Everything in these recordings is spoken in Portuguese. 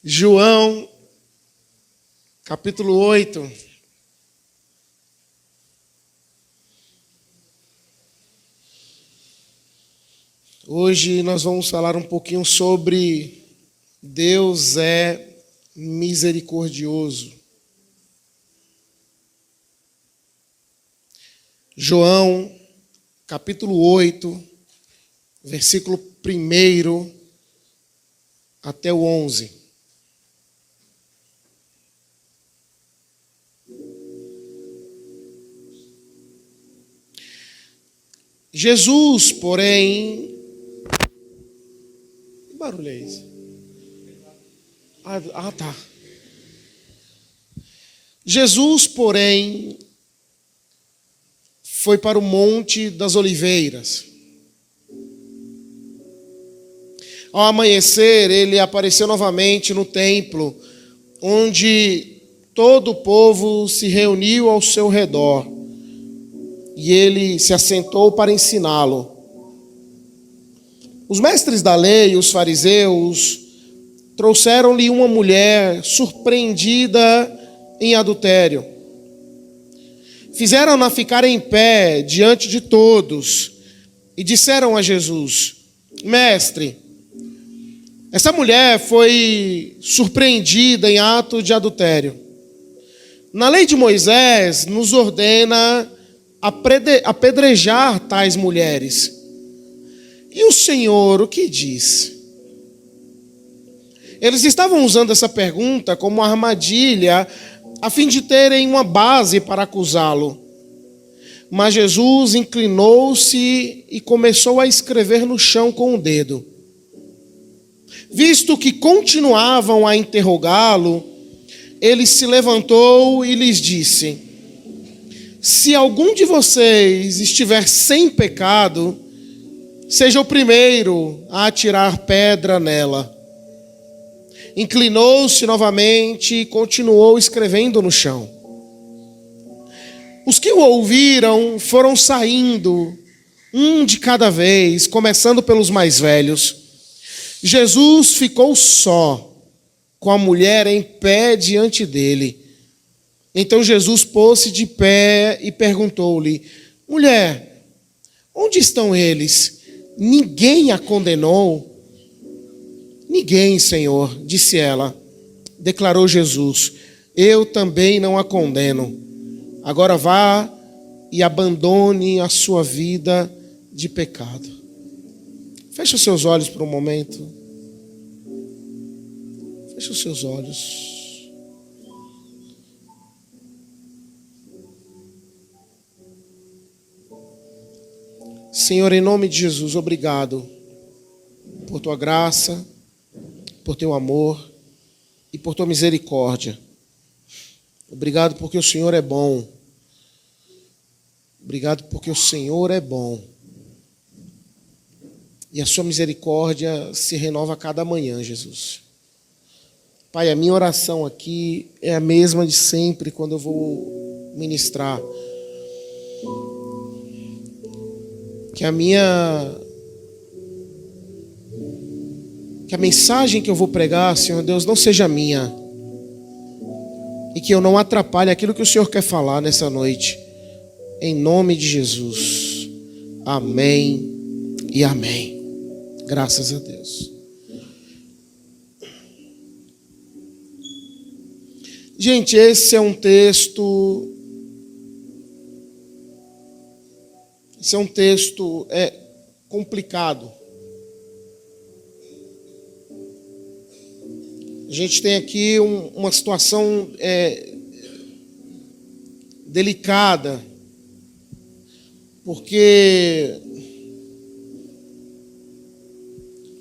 João, capítulo 8. Hoje nós vamos falar um pouquinho sobre Deus é misericordioso. João, capítulo 8, versículo 1 até o 11. Jesus, porém... Que barulho é esse? Tá. Jesus, porém, foi para o Monte das Oliveiras. Ao amanhecer, ele apareceu novamente no templo, onde todo o povo se reuniu ao seu redor. E ele se assentou para ensiná-lo. Os mestres da lei, os fariseus, trouxeram-lhe uma mulher surpreendida em adultério. Fizeram-na ficar em pé diante de todos e disseram a Jesus: Mestre, essa mulher foi surpreendida em ato de adultério. Na lei de Moisés nos ordena apedrejar tais mulheres. E o Senhor o que diz? Eles estavam usando essa pergunta como armadilha, a fim de terem uma base para acusá-lo. Mas Jesus inclinou-se e começou a escrever no chão com o dedo. Visto que continuavam a interrogá-lo, ele se levantou e lhes disse: Se algum de vocês estiver sem pecado, seja o primeiro a atirar pedra nela. Inclinou-se novamente e continuou escrevendo no chão. Os que o ouviram foram saindo, um de cada vez, começando pelos mais velhos. Jesus ficou só, com a mulher em pé diante dele. Então Jesus pôs-se de pé e perguntou-lhe: Mulher, onde estão eles? Ninguém a condenou? Ninguém, Senhor, disse ela. Declarou Jesus: Eu também não a condeno. Agora vá e abandone a sua vida de pecado. Feche os seus olhos por um momento. Feche os seus olhos. Senhor, em nome de Jesus, obrigado por tua graça, por teu amor e por tua misericórdia. Obrigado porque o Senhor é bom. Obrigado porque o Senhor é bom. E a sua misericórdia se renova a cada manhã, Jesus. Pai, a minha oração aqui é a mesma de sempre quando eu vou ministrar. Que a mensagem que eu vou pregar, Senhor Deus, não seja minha. E que eu não atrapalhe aquilo que o Senhor quer falar nessa noite. Em nome de Jesus. Amém e amém. Graças a Deus. Gente, esse é um texto complicado. A gente tem aqui uma situação delicada, porque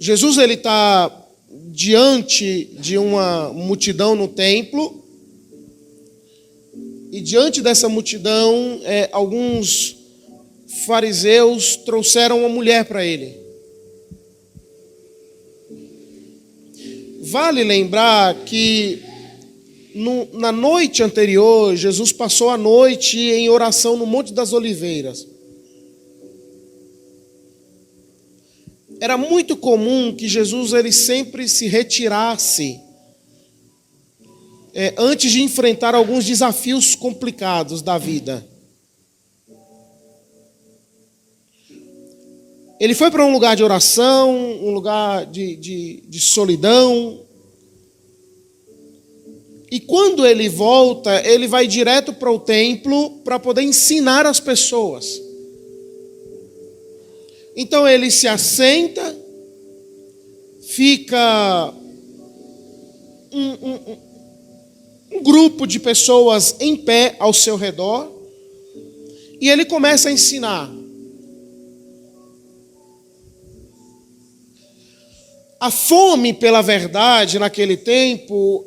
Jesus ele está diante de uma multidão no templo, e diante dessa multidão, alguns fariseus trouxeram uma mulher para ele. Vale lembrar que na noite anterior, Jesus passou a noite em oração no Monte das Oliveiras. Era muito comum que Jesus ele sempre se retirasse antes de enfrentar alguns desafios complicados da vida. Ele foi para um lugar de oração, um lugar de solidão. E quando ele volta, ele vai direto para o templo para poder ensinar as pessoas. Então ele se assenta, fica um grupo de pessoas em pé ao seu redor, e ele começa a ensinar. A fome pela verdade naquele tempo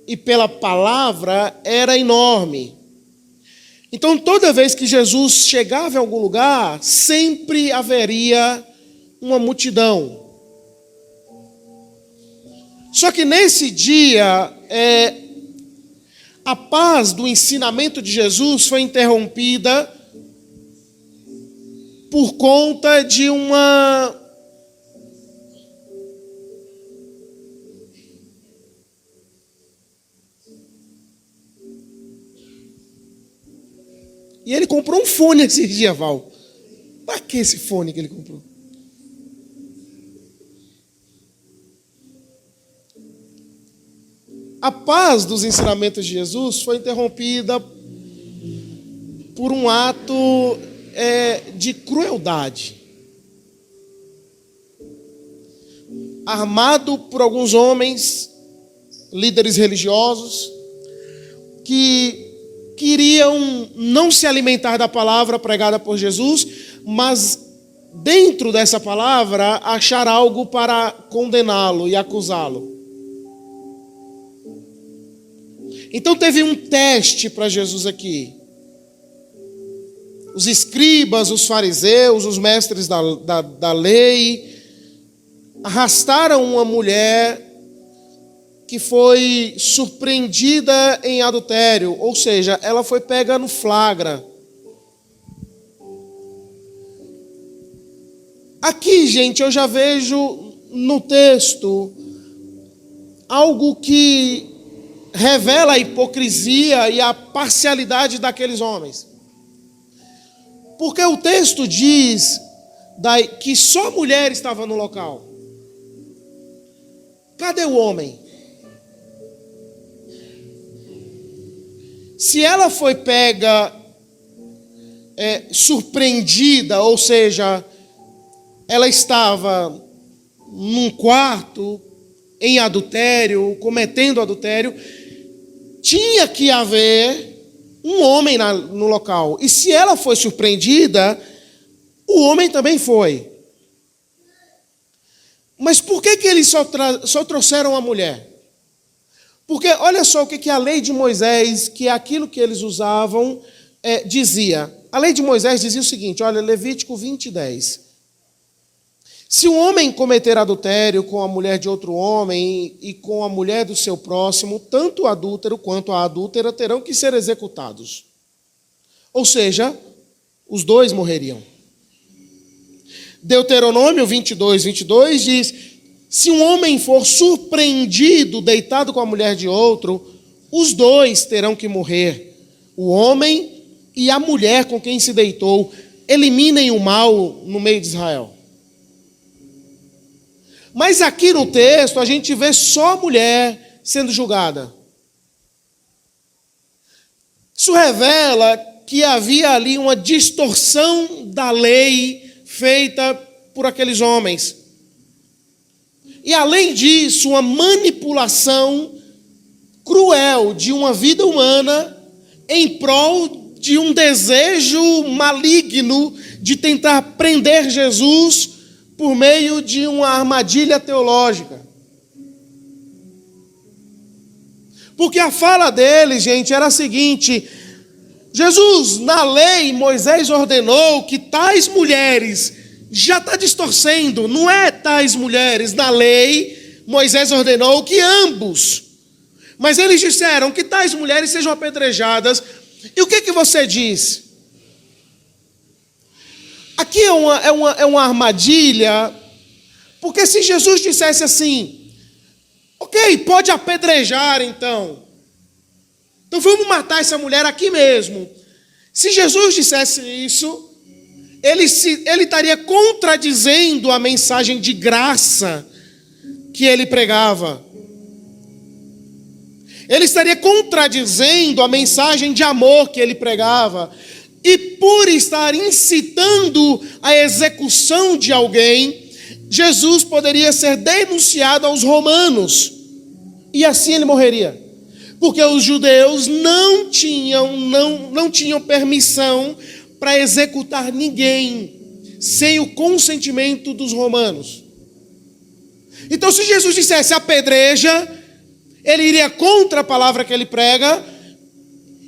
e pela palavra era enorme. Então, toda vez que Jesus chegava em algum lugar, sempre haveria uma multidão. Só que nesse dia, a paz do ensinamento de Jesus foi interrompida por conta de uma... E ele comprou um fone esses dias, Val. Para que esse fone que ele comprou? A paz dos ensinamentos de Jesus foi interrompida por um ato de crueldade. Armado por alguns homens, líderes religiosos, que queriam não se alimentar da palavra pregada por Jesus, mas dentro dessa palavra achar algo para condená-lo e acusá-lo. Então teve um teste para Jesus aqui. Os escribas, os fariseus, os mestres da lei arrastaram uma mulher que foi surpreendida em adultério, ou seja, ela foi pega no flagra. Aqui, gente, eu já vejo no texto algo que revela a hipocrisia e a parcialidade daqueles homens. Porque o texto diz que só mulher estava no local. Cadê o homem? Se ela foi pega, surpreendida, ou seja, ela estava num quarto, em adultério, cometendo adultério, tinha que haver um homem no local. E se ela foi surpreendida, o homem também foi. Mas por que eles só trouxeram a mulher? Porque olha só o que a lei de Moisés, que é aquilo que eles usavam, dizia. A lei de Moisés dizia o seguinte, olha, Levítico 20:10. Se um homem cometer adultério com a mulher de outro homem e com a mulher do seu próximo, tanto o adúltero quanto a adúltera terão que ser executados. Ou seja, os dois morreriam. Deuteronômio 22:22 diz: se um homem for surpreendido deitado com a mulher de outro, os dois terão que morrer, o homem e a mulher com quem se deitou. Eliminem o mal no meio de Israel. Mas aqui no texto a gente vê só a mulher sendo julgada. Isso revela que havia ali uma distorção da lei feita por aqueles homens. E além disso, uma manipulação cruel de uma vida humana em prol de um desejo maligno de tentar prender Jesus por meio de uma armadilha teológica. Porque a fala deles, gente, era a seguinte: Jesus, na lei, Moisés ordenou que tais mulheres, já está distorcendo, não é tais mulheres, na lei, Moisés ordenou que ambos. Mas eles disseram que tais mulheres sejam apedrejadas. E o que você diz? Aqui é uma armadilha, porque se Jesus dissesse assim: Ok, pode apedrejar então. Então vamos matar essa mulher aqui mesmo. Se Jesus dissesse isso, ele estaria contradizendo a mensagem de graça que ele pregava. Ele estaria contradizendo a mensagem de amor que ele pregava. E por estar incitando a execução de alguém, Jesus poderia ser denunciado aos romanos. E assim ele morreria. Porque os judeus não tinham permissão para executar ninguém sem o consentimento dos romanos. Então, se Jesus dissesse apedreja, ele iria contra a palavra que ele prega,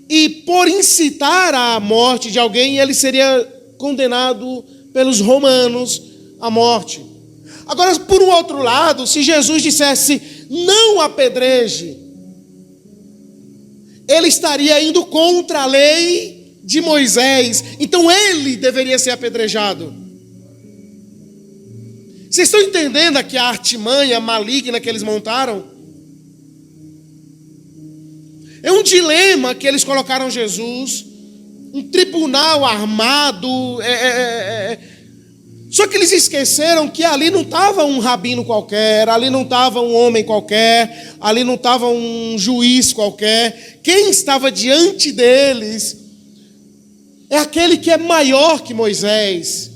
e por incitar a morte de alguém, ele seria condenado pelos romanos à morte. Agora, por um outro lado, se Jesus dissesse não apedreje, ele estaria indo contra a lei de Moisés. Então ele deveria ser apedrejado. Vocês estão entendendo aqui a artimanha maligna que eles montaram? É um dilema que eles colocaram Jesus, um tribunal armado. Só que eles esqueceram que ali não estava um rabino qualquer, ali não estava um homem qualquer, ali não estava um juiz qualquer. Quem estava diante deles é aquele que é maior que Moisés.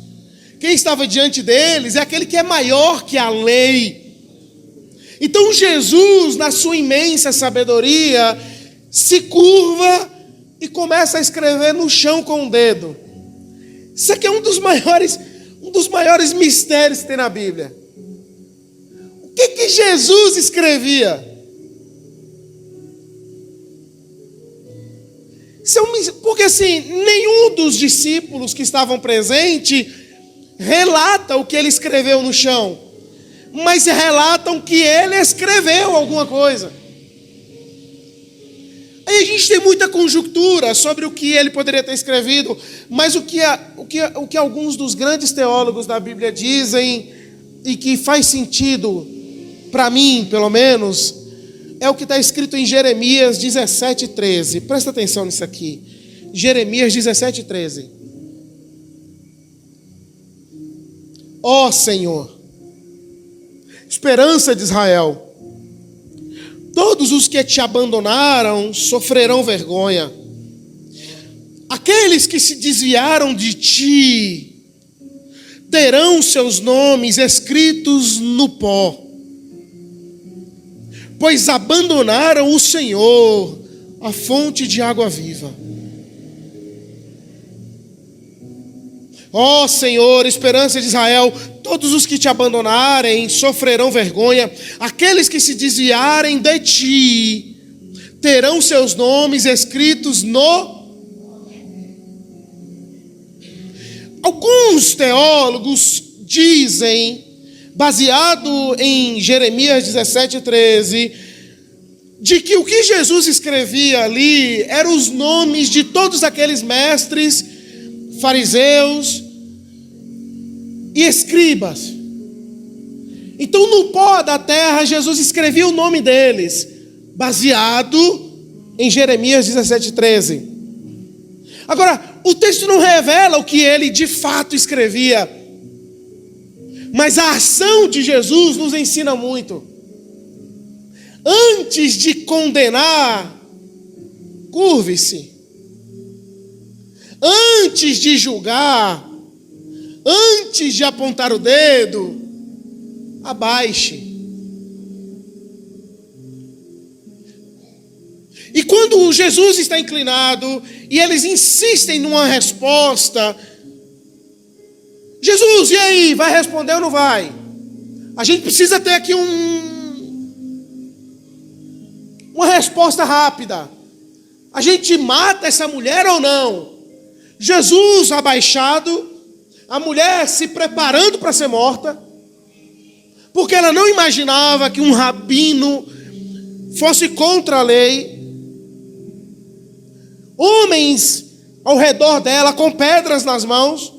Quem estava diante deles é aquele que é maior que a lei. Então Jesus, na sua imensa sabedoria, se curva e começa a escrever no chão com o dedo. Isso aqui é um dos maiores mistérios que tem na Bíblia. O que Jesus escrevia? Porque assim, nenhum dos discípulos que estavam presentes relata o que ele escreveu no chão, mas relatam que ele escreveu alguma coisa. Aí a gente tem muita conjectura sobre o que ele poderia ter escrevido, mas o que alguns dos grandes teólogos da Bíblia dizem, e que faz sentido, para mim pelo menos, é o que está escrito em Jeremias 17:13. Presta atenção nisso aqui. Jeremias 17:13. Ó Senhor, esperança de Israel, todos os que te abandonaram sofrerão vergonha. Aqueles que se desviaram de ti terão seus nomes escritos no pó, pois abandonaram o Senhor, a fonte de água viva. Ó Senhor, esperança de Israel, todos os que te abandonarem sofrerão vergonha. Aqueles que se desviarem de ti terão seus nomes escritos no... Alguns teólogos dizem, baseado em Jeremias 17:13, de que o que Jesus escrevia ali eram os nomes de todos aqueles mestres, fariseus e escribas. Então no pó da terra Jesus escrevia o nome deles, baseado em Jeremias 17:13. Agora, o texto não revela o que ele de fato escrevia, mas a ação de Jesus nos ensina muito. Antes de condenar, curve-se. Antes de julgar, antes de apontar o dedo, abaixe. E quando Jesus está inclinado e eles insistem numa resposta, Jesus, e aí, vai responder ou não vai? A gente precisa ter aqui uma resposta rápida. A gente mata essa mulher ou não? Jesus abaixado, a mulher se preparando para ser morta, porque ela não imaginava que um rabino fosse contra a lei. Homens ao redor dela com pedras nas mãos,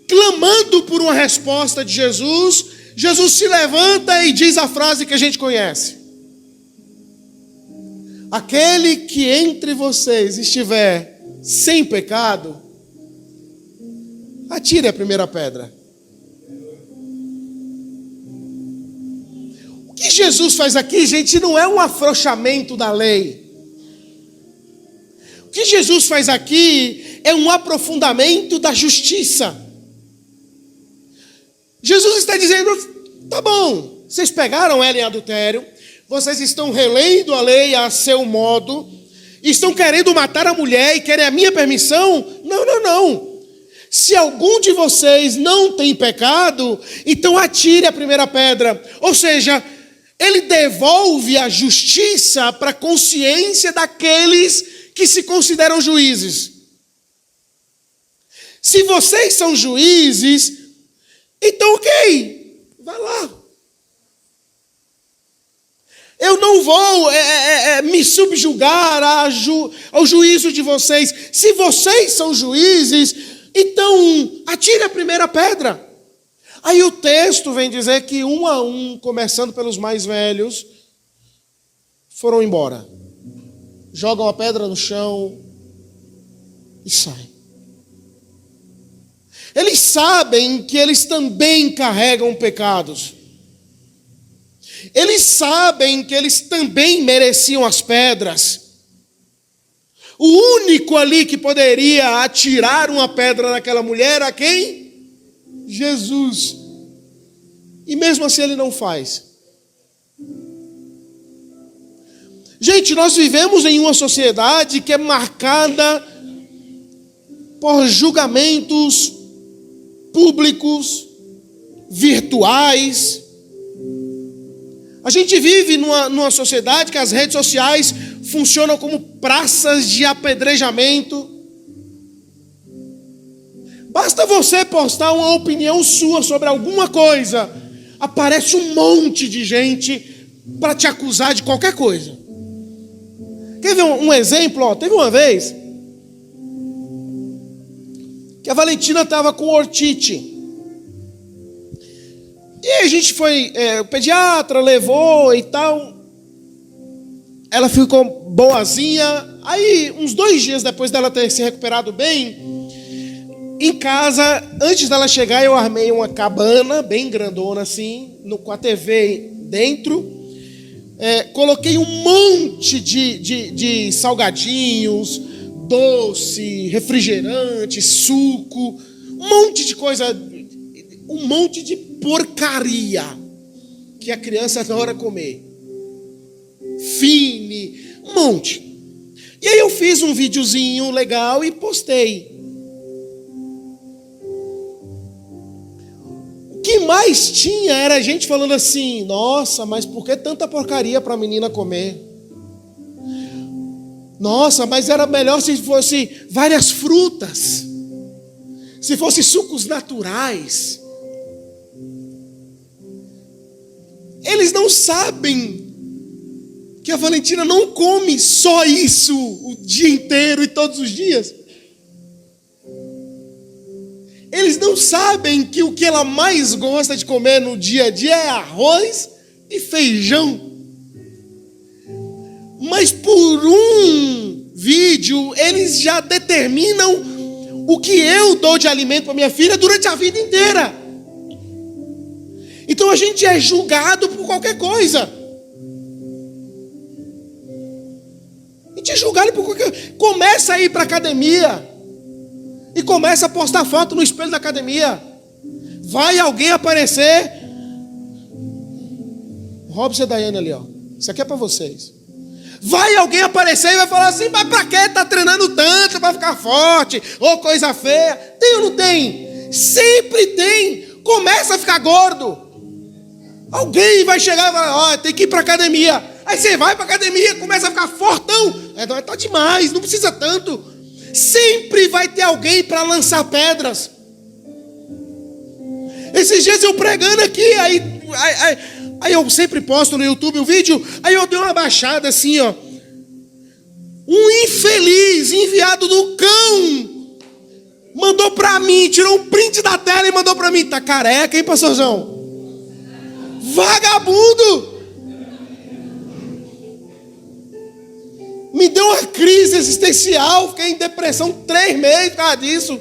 clamando por uma resposta de Jesus. Jesus se levanta e diz a frase que a gente conhece: aquele que entre vocês estiver sem pecado, atire a primeira pedra. O que Jesus faz aqui, gente, não é um afrouxamento da lei. O que Jesus faz aqui é um aprofundamento da justiça. Jesus está dizendo: tá bom, vocês pegaram ela em adultério, vocês estão relendo a lei a seu modo, estão querendo matar a mulher e querem a minha permissão? Não. Se algum de vocês não tem pecado, então atire a primeira pedra. Ou seja, ele devolve a justiça para a consciência daqueles que se consideram juízes. Se vocês são juízes, então ok, vai lá. Eu não vou me subjugar ao juízo de vocês. Se vocês são juízes, então atire a primeira pedra. Aí o texto vem dizer que um a um, começando pelos mais velhos, foram embora. Jogam a pedra no chão e saem. Eles sabem que eles também carregam pecados. Eles sabem que eles também mereciam as pedras. O único ali que poderia atirar uma pedra naquela mulher era quem? Jesus. E mesmo assim ele não faz. Gente, nós vivemos em uma sociedade que é marcada por julgamentos públicos, virtuais. A gente vive numa sociedade que as redes sociais funcionam como praças de apedrejamento. Basta você postar uma opinião sua sobre alguma coisa, aparece um monte de gente para te acusar de qualquer coisa. Quer ver um exemplo? Teve uma vez que a Valentina estava com ortite. E aí a gente foi, o pediatra levou e tal. Ela ficou boazinha. Aí, uns 2 dias depois dela ter se recuperado bem, em casa, antes dela chegar, eu armei uma cabana bem grandona assim, com a TV dentro. Coloquei um monte de salgadinhos, doce, refrigerante, suco, um monte de coisa, um monte de porcaria que a criança adora comer. Fine, um monte. E aí eu fiz um videozinho legal e postei. O que mais tinha era gente falando assim: nossa, mas por que tanta porcaria para a menina comer? Nossa, mas era melhor se fosse várias frutas, se fosse sucos naturais. Eles não sabem que a Valentina não come só isso o dia inteiro e todos os dias. Eles não sabem que o que ela mais gosta de comer no dia a dia é arroz e feijão. Mas por um vídeo, eles já determinam o que eu dou de alimento para minha filha durante a vida inteira. Então a gente é julgado por qualquer coisa. A gente é julgado por qualquer coisa. Começa a ir para a academia e começa a postar foto no espelho da academia. Vai alguém aparecer. Robson e Daiane ali, ó. Isso aqui é para vocês. Vai alguém aparecer e vai falar assim: mas pra que tá treinando tanto para ficar forte? Ou coisa feia. Tem ou não tem? Sempre tem. Começa a ficar gordo. Alguém vai chegar e falar: ó, tem que ir pra academia. Aí você vai pra academia, começa a ficar fortão. Tá demais, não precisa tanto. Sempre vai ter alguém para lançar pedras. Esses dias eu pregando aqui, aí eu sempre posto no YouTube o vídeo, aí eu dei uma baixada assim, ó. Um infeliz enviado do cão mandou para mim, tirou um print da tela e mandou para mim: tá careca, hein, pastorzão? Vagabundo! Me deu uma crise existencial, fiquei em depressão 3 meses por causa disso.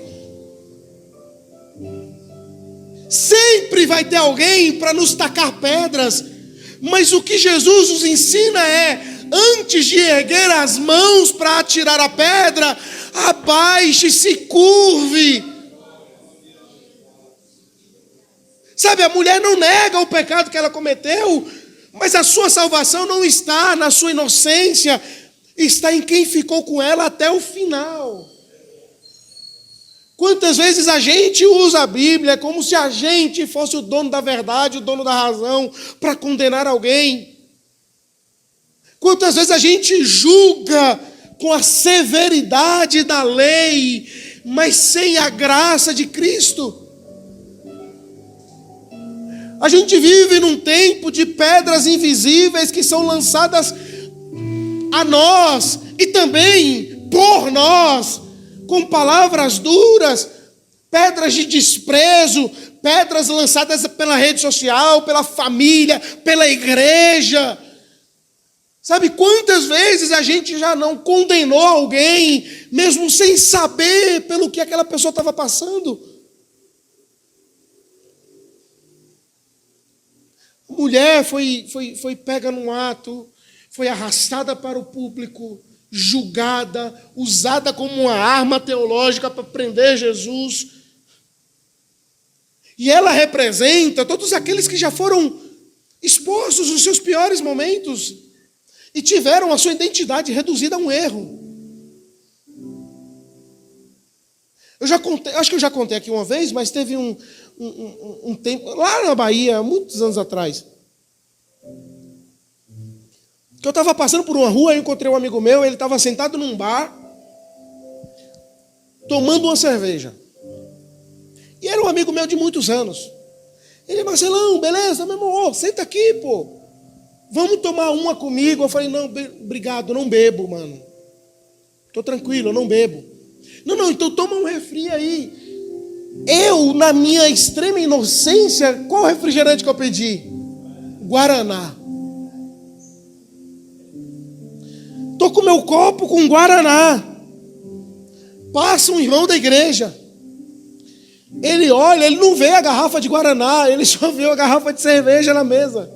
Sempre vai ter alguém para nos tacar pedras, mas o que Jesus nos ensina é: antes de erguer as mãos para atirar a pedra, abaixe, se curve. Sabe, a mulher não nega o pecado que ela cometeu, mas a sua salvação não está na sua inocência, está em quem ficou com ela até o final. Quantas vezes a gente usa a Bíblia como se a gente fosse o dono da verdade, o dono da razão, para condenar alguém. Quantas vezes a gente julga com a severidade da lei, mas sem a graça de Cristo. A gente vive num tempo de pedras invisíveis que são lançadas a nós e também por nós, com palavras duras, pedras de desprezo, pedras lançadas pela rede social, pela família, pela igreja. Sabe quantas vezes a gente já não condenou alguém, mesmo sem saber pelo que aquela pessoa estava passando? A mulher foi pega num ato, foi arrastada para o público, julgada, usada como uma arma teológica para prender Jesus. E ela representa todos aqueles que já foram expostos nos seus piores momentos e tiveram a sua identidade reduzida a um erro. Eu já contei, acho que eu já contei aqui uma vez, mas teve um tempo, lá na Bahia, muitos anos atrás, que eu estava passando por uma rua, eu encontrei um amigo meu, ele estava sentado num bar, tomando uma cerveja. E era um amigo meu de muitos anos. Ele: Marcelão, beleza, meu irmão, senta aqui, pô. Vamos tomar uma comigo. Eu falei: não, obrigado, não bebo, mano. Estou tranquilo, eu não bebo. Não, então toma um refri aí. Eu, na minha extrema inocência, qual refrigerante que eu pedi? Guaraná. Estou com meu copo com Guaraná. Passa um irmão da igreja. Ele olha, ele não vê a garrafa de Guaraná, ele só vê a garrafa de cerveja na mesa.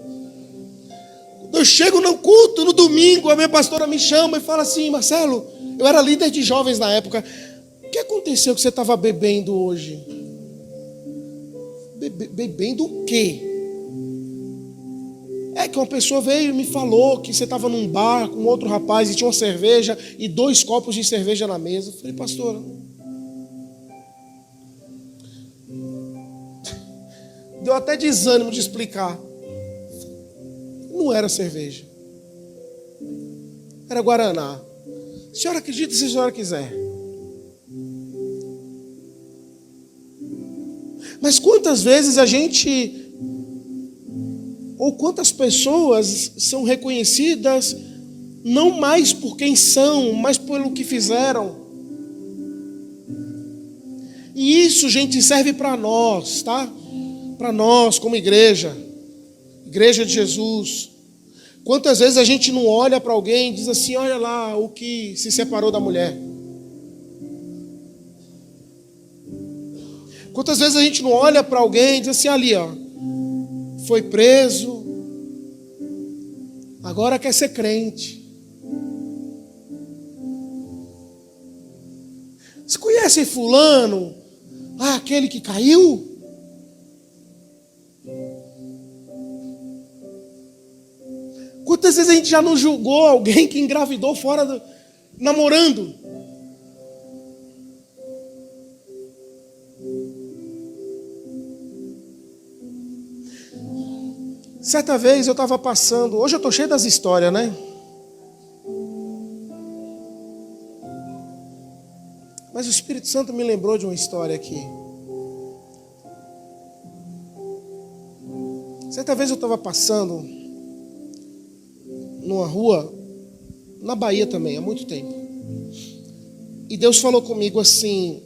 Eu chego no culto, no domingo, a minha pastora me chama e fala assim: Marcelo, eu era líder de jovens na época, o que aconteceu que você estava bebendo hoje? Bebendo o quê? É que uma pessoa veio e me falou que você estava num bar com outro rapaz e tinha uma cerveja e 2 copos de cerveja na mesa. Eu falei: pastora, deu até desânimo de explicar. Não era cerveja, era Guaraná. A senhora acredita se a senhora quiser. Mas quantas vezes a gente, ou quantas pessoas são reconhecidas não mais por quem são, mas pelo que fizeram? E isso, gente, serve para nós, tá? Para nós como igreja de Jesus. Quantas vezes a gente não olha para alguém e diz assim: olha lá o que se separou da mulher. Quantas vezes a gente não olha para alguém e diz assim: ali, ó, foi preso, agora quer ser crente. Você conhece fulano? Ah, aquele que caiu? Quantas vezes a gente já não julgou alguém que engravidou namorando? Certa vez eu estava passando, hoje eu estou cheio das histórias, né? Mas o Espírito Santo me lembrou de uma história aqui. Certa vez eu estava passando numa rua, na Bahia também, há muito tempo. E Deus falou comigo assim: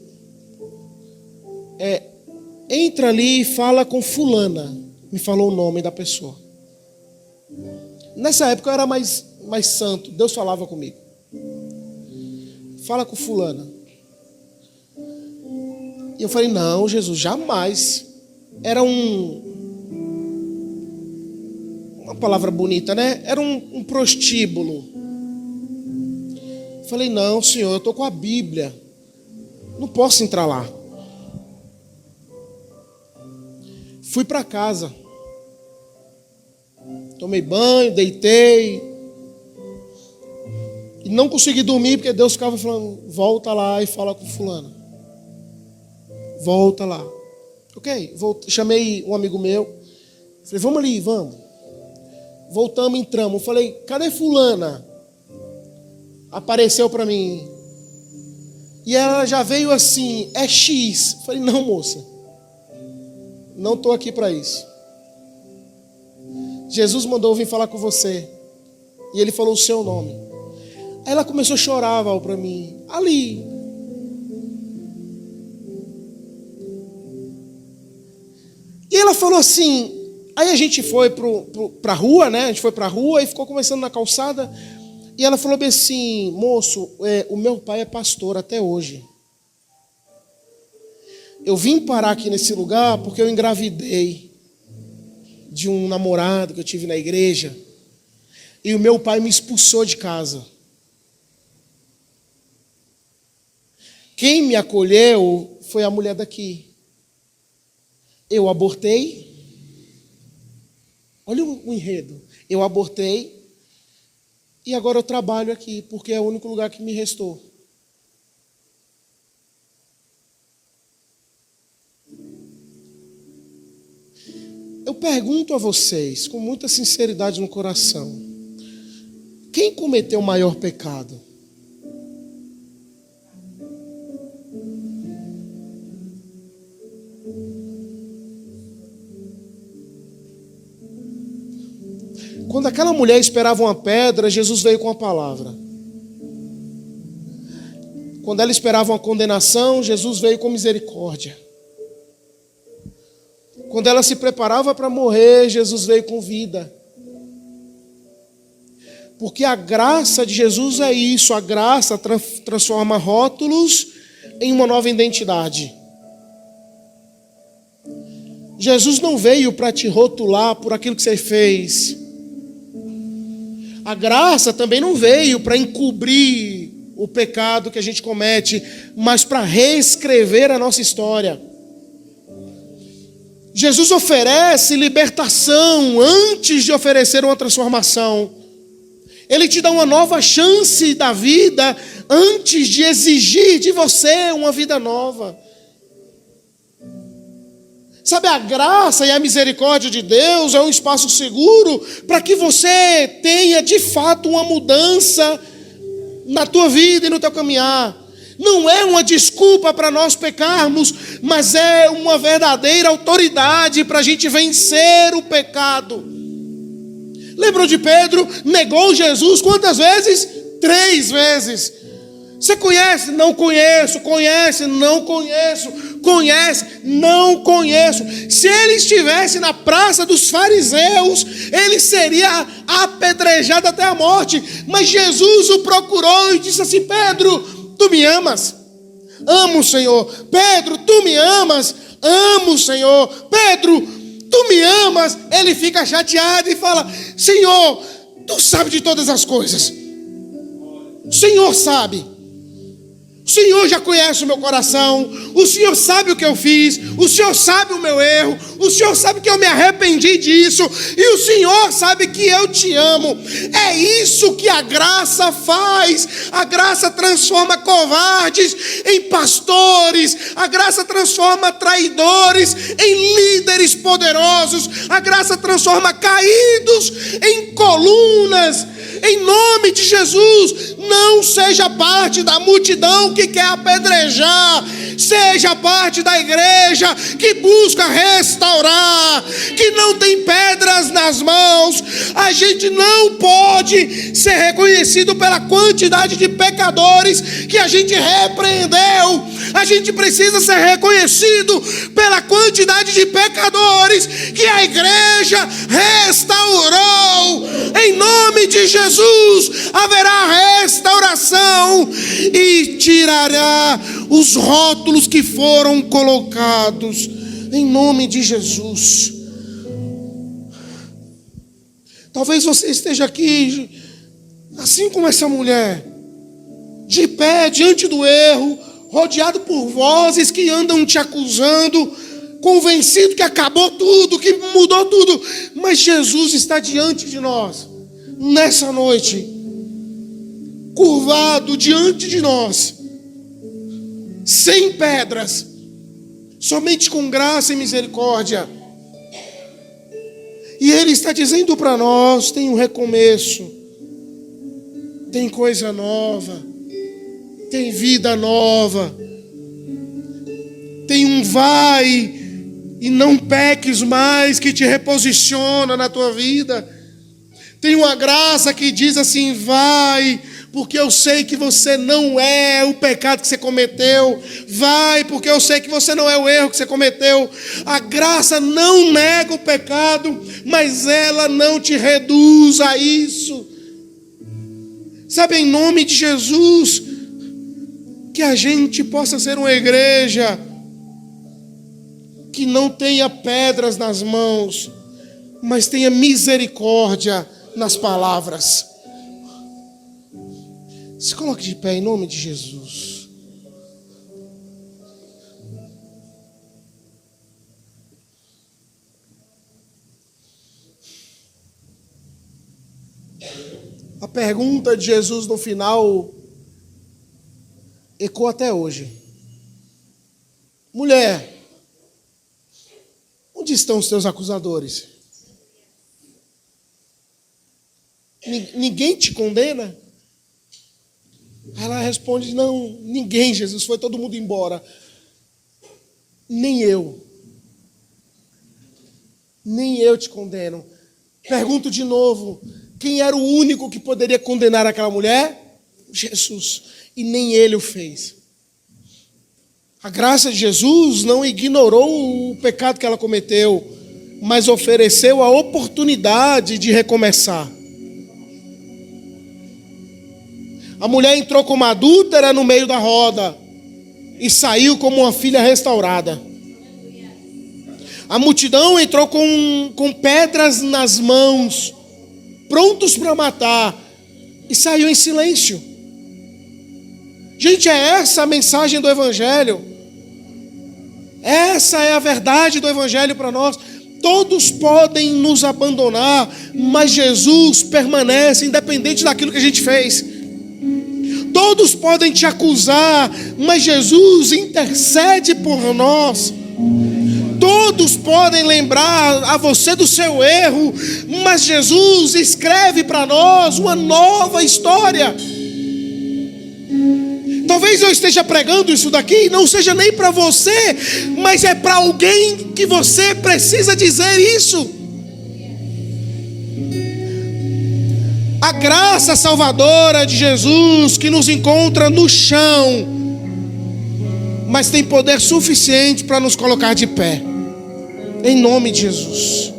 entra ali e fala com fulana. me falou o nome da pessoa. Nessa época eu era mais santo. Deus falava comigo. Fala com fulana. E eu falei, não, Jesus, jamais. Era uma palavra bonita, né? Era um prostíbulo. Eu falei, não, Senhor, eu estou com a Bíblia. Não posso entrar lá. Fui para casa. Tomei banho, deitei. E não consegui dormir porque Deus ficava falando, volta lá e fala com fulano. Volta lá. Ok, chamei um amigo meu. Falei, vamos ali, vamos. Voltamos, entramos. Falei, cadê fulana? Apareceu para mim. E ela já veio assim, é X. Falei, não, moça. Não estou aqui para isso. Jesus mandou vir falar com você. E ele falou o seu nome. Aí ela começou a chorar, Val, para mim. Ali. E ela falou assim. Aí a gente foi para a rua, né? A gente foi para a rua e ficou conversando na calçada. E ela falou bem assim, moço, o meu pai é pastor até hoje. Eu vim parar aqui nesse lugar porque eu engravidei de um namorado que eu tive na igreja. E o meu pai me expulsou de casa. Quem me acolheu foi a mulher daqui. Eu abortei. Olha o enredo. Eu abortei. E agora eu trabalho aqui, porque é o único lugar que me restou. Eu pergunto a vocês, com muita sinceridade no coração, quem cometeu o maior pecado? Quando aquela mulher esperava uma pedra, Jesus veio com a palavra. Quando ela esperava uma condenação, Jesus veio com misericórdia. Quando ela se preparava para morrer, Jesus veio com vida. Porque a graça de Jesus é isso, a graça transforma rótulos em uma nova identidade. Jesus não veio para te rotular por aquilo que você fez. A graça também não veio para encobrir o pecado que a gente comete, mas para reescrever a nossa história. Jesus oferece libertação antes de oferecer uma transformação. Ele te dá uma nova chance da vida antes de exigir de você uma vida nova. Sabe, a graça e a misericórdia de Deus é um espaço seguro para que você tenha de fato uma mudança na tua vida e no teu caminhar. Não é uma desculpa para nós pecarmos, mas é uma verdadeira autoridade para a gente vencer o pecado. Lembram de Pedro? Negou Jesus quantas vezes? 3 vezes. Você conhece? Não conheço. Conhece? Não conheço. Conhece? Não conheço. Se ele estivesse na praça dos fariseus, ele seria apedrejado até a morte. Mas Jesus o procurou e disse assim: Pedro, tu me amas? Amo, Senhor. Pedro, tu me amas? Amo, Senhor. Pedro, tu me amas? Ele fica chateado e fala: Senhor, tu sabes de todas as coisas. O Senhor sabe. O Senhor já conhece o meu coração. O Senhor sabe o que eu fiz. O Senhor sabe o meu erro. O Senhor sabe que eu me arrependi disso. E o Senhor sabe que eu te amo. É isso que a graça faz. A graça transforma covardes em pastores. A graça transforma traidores em líderes poderosos. A graça transforma caídos em colunas. Em nome de Jesus, não seja parte da multidão que quer apedrejar. Seja parte da igreja que busca restaurar, que não tem pedras nas mãos. A gente não pode ser reconhecido pela quantidade de pecadores que a gente repreendeu. A gente precisa ser reconhecido pela quantidade de pecadores que a igreja restaurou. Em nome de Jesus haverá restauração e tirará os rótulos que foram colocados. Em nome de Jesus. Talvez você esteja aqui assim como essa mulher, de pé diante do erro, rodeado por vozes que andam te acusando, convencido que acabou tudo, que mudou tudo. Mas Jesus está diante de nós nessa noite, curvado diante de nós, sem pedras, somente com graça e misericórdia. E Ele está dizendo para nós: tem um recomeço, tem coisa nova, tem vida nova, tem um vai e não peques mais que te reposiciona na tua vida. Tem uma graça que diz assim: vai, porque eu sei que você não é o pecado que você cometeu. Vai, porque eu sei que você não é o erro que você cometeu. A graça não nega o pecado, mas ela não te reduz a isso. Sabe, em nome de Jesus, que a gente possa ser uma igreja que não tenha pedras nas mãos, mas tenha misericórdia nas palavras. Se coloque de pé em nome de Jesus. A pergunta de Jesus no final ecoa até hoje. Mulher, onde estão os teus acusadores? Ninguém te condena? Ela responde: não, ninguém, Jesus, foi todo mundo embora. Nem eu te condeno. Pergunto de novo: quem era o único que poderia condenar aquela mulher? Jesus. E nem Ele o fez. A graça de Jesus não ignorou o pecado que ela cometeu, mas ofereceu a oportunidade de recomeçar. A mulher entrou como adúltera no meio da roda e saiu como uma filha restaurada. A multidão entrou com pedras nas mãos, prontos para matar, e saiu em silêncio. Gente, é essa a mensagem do Evangelho. Essa é a verdade do Evangelho para nós. Todos podem nos abandonar, mas Jesus permanece independente daquilo que a gente fez. Todos podem te acusar, mas Jesus intercede por nós. Todos podem lembrar a você do seu erro, mas Jesus escreve para nós uma nova história. Talvez eu esteja pregando isso daqui e não seja nem para você, mas é para alguém que você precisa dizer isso. A graça salvadora de Jesus que nos encontra no chão, mas tem poder suficiente para nos colocar de pé. Em nome de Jesus.